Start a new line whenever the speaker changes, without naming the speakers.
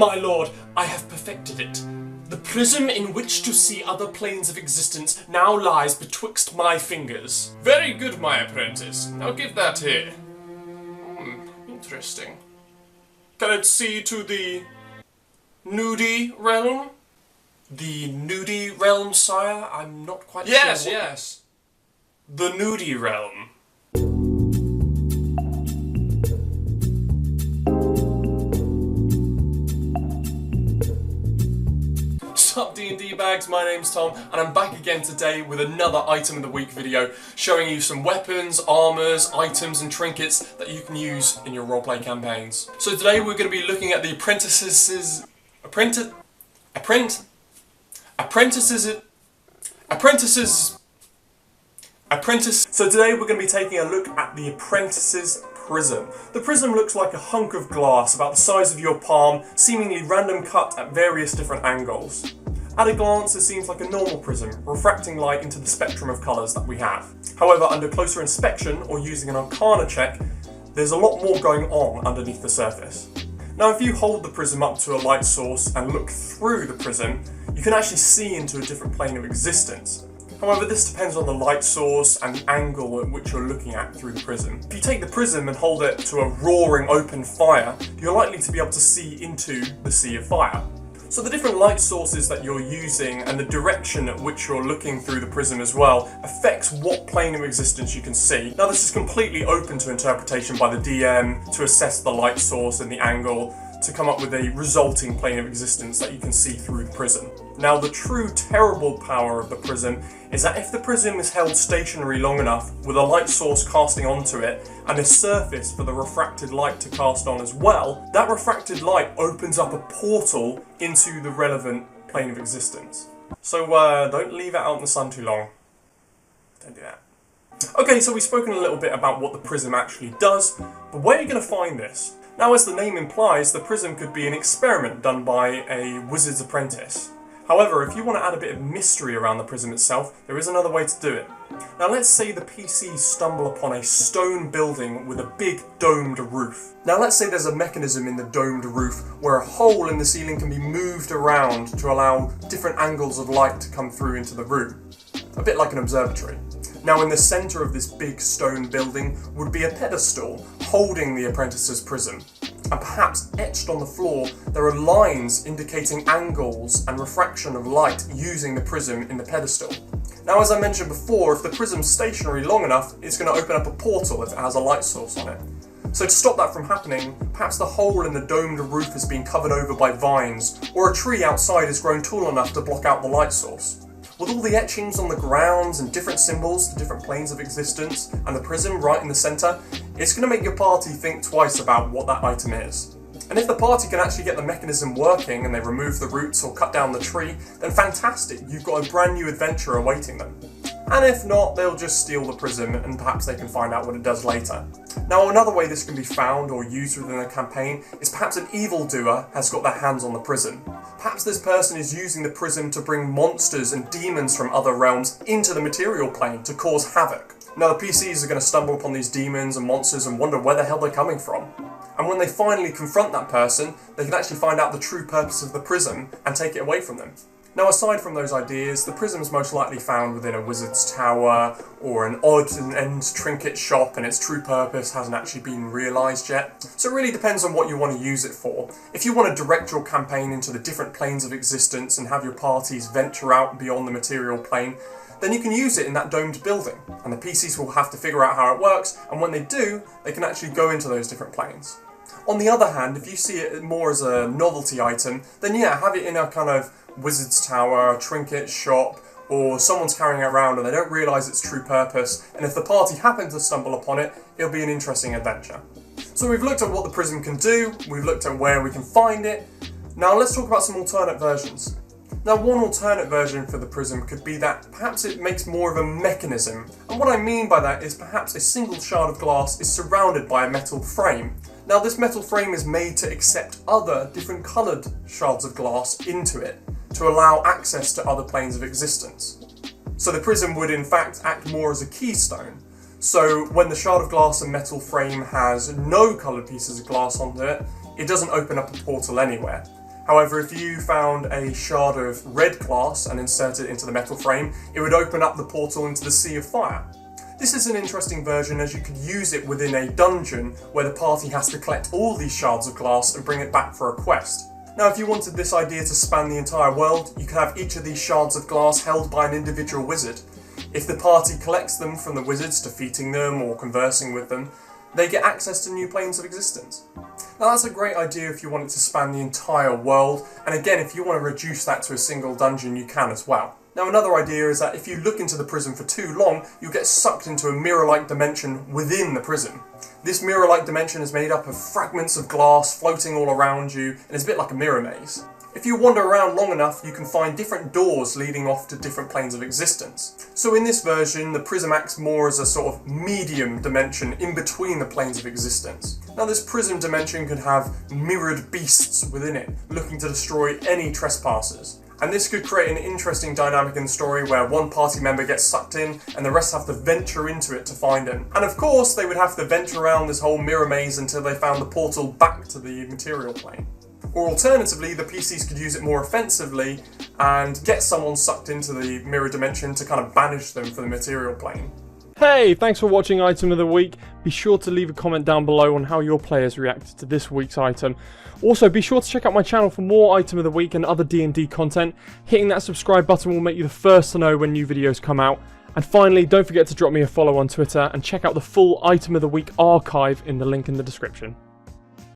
My lord, I have perfected it. The prism in which to see other planes of existence now lies betwixt my fingers.
Very good, my apprentice. Now give that here.
Interesting. Can it see to the nudie realm? The nudie realm, sire? I'm not quite sure.
Yes.
The nudie realm. Sup D&D bags, my name's Tom, and I'm back again today with another Item of the Week video, showing you some weapons, armours, items and trinkets that you can use in your roleplay campaigns. So today we're going to be looking at the Apprentices... So today we're going to be taking a look at the Apprentice's Prism. The prism looks like a hunk of glass about the size of your palm, seemingly random cut at various different angles. At a glance, it seems like a normal prism, refracting light into the spectrum of colours that we have. However, under closer inspection, or using an Arcana check, there's a lot more going on underneath the surface. Now, if you hold the prism up to a light source and look through the prism, you can actually see into a different plane of existence. However, this depends on the light source and the angle at which you're looking at through the prism. If you take the prism and hold it to a roaring open fire, you're likely to be able to see into the sea of fire. So the different light sources that you're using and the direction at which you're looking through the prism as well affects what plane of existence you can see. Now, this is completely open to interpretation by the DM to assess the light source and the angle to come up with a resulting plane of existence that you can see through the prism. Now, the true terrible power of the prism is that if the prism is held stationary long enough with a light source casting onto it and a surface for the refracted light to cast on as well, that refracted light opens up a portal into the relevant plane of existence. So don't leave it out in the sun too long. Don't do that. Okay, so we've spoken a little bit about what the prism actually does, but where are you going to find this? Now, as the name implies, the prism could be an experiment done by a wizard's apprentice. However, if you want to add a bit of mystery around the prism itself, there is another way to do it. Now, let's say the PCs stumble upon a stone building with a big domed roof. Now, let's say there's a mechanism in the domed roof where a hole in the ceiling can be moved around to allow different angles of light to come through into the room. A bit like an observatory. Now, in the centre of this big stone building would be a pedestal holding the apprentice's prism. And perhaps etched on the floor, there are lines indicating angles and refraction of light using the prism in the pedestal. Now, as I mentioned before, if the prism's stationary long enough, it's going to open up a portal if it has a light source on it. So to stop that from happening, perhaps the hole in the domed roof has been covered over by vines, or a tree outside has grown tall enough to block out the light source. With all the etchings on the grounds and different symbols to different planes of existence, and the prism right in the centre, it's going to make your party think twice about what that item is. And if the party can actually get the mechanism working and they remove the roots or cut down the tree, then fantastic, you've got a brand new adventure awaiting them. And if not, they'll just steal the prism and perhaps they can find out what it does later. Now, another way this can be found or used within a campaign is perhaps an evildoer has got their hands on the prism. Perhaps this person is using the prism to bring monsters and demons from other realms into the material plane to cause havoc. Now, the PCs are going to stumble upon these demons and monsters and wonder where the hell they're coming from. And when they finally confront that person, they can actually find out the true purpose of the prism and take it away from them. Now, aside from those ideas, the prism is most likely found within a wizard's tower or an odds and ends trinket shop, and its true purpose hasn't actually been realised yet. So it really depends on what you want to use it for. If you want to direct your campaign into the different planes of existence and have your parties venture out beyond the material plane, then you can use it in that domed building, and the PCs will have to figure out how it works, and when they do, they can actually go into those different planes. On the other hand, if you see it more as a novelty item, then yeah, have it in a kind of wizard's tower, trinket shop, or someone's carrying it around and they don't realise its true purpose, and if the party happen to stumble upon it, it'll be an interesting adventure. So we've looked at what the prism can do, we've looked at where we can find it. Now let's talk about some alternate versions. Now, one alternate version for the prism could be that perhaps it makes more of a mechanism, and what I mean by that is perhaps a single shard of glass is surrounded by a metal frame. Now, this metal frame is made to accept other different coloured shards of glass into it, to allow access to other planes of existence. So the prism would in fact act more as a keystone. So when the shard of glass and metal frame has no coloured pieces of glass onto it, it doesn't open up a portal anywhere. However, if you found a shard of red glass and inserted it into the metal frame, it would open up the portal into the Sea of Fire. This is an interesting version as you could use it within a dungeon where the party has to collect all these shards of glass and bring it back for a quest. Now, if you wanted this idea to span the entire world, you could have each of these shards of glass held by an individual wizard. If the party collects them from the wizards, defeating them or conversing with them, they get access to new planes of existence. Now that's a great idea if you want it to span the entire world, and again, if you want to reduce that to a single dungeon, you can as well. Now another idea is that if you look into the prism for too long, you'll get sucked into a mirror-like dimension within the prism. This mirror-like dimension is made up of fragments of glass floating all around you, and it's a bit like a mirror maze. If you wander around long enough, you can find different doors leading off to different planes of existence. So in this version, the prism acts more as a sort of medium dimension in between the planes of existence. Now this prism dimension could have mirrored beasts within it, looking to destroy any trespassers. And this could create an interesting dynamic in the story where one party member gets sucked in and the rest have to venture into it to find him. And of course, they would have to venture around this whole mirror maze until they found the portal back to the material plane. Or alternatively, the PCs could use it more offensively and get someone sucked into the mirror dimension to kind of banish them from the material plane.
Hey, thanks for watching Item of the Week. Be sure to leave a comment down below on how your players reacted to this week's item. Also, be sure to check out my channel for more Item of the Week and other D&D content. Hitting that subscribe button will make you the first to know when new videos come out. And finally, don't forget to drop me a follow on Twitter and check out the full Item of the Week archive in the link in the description.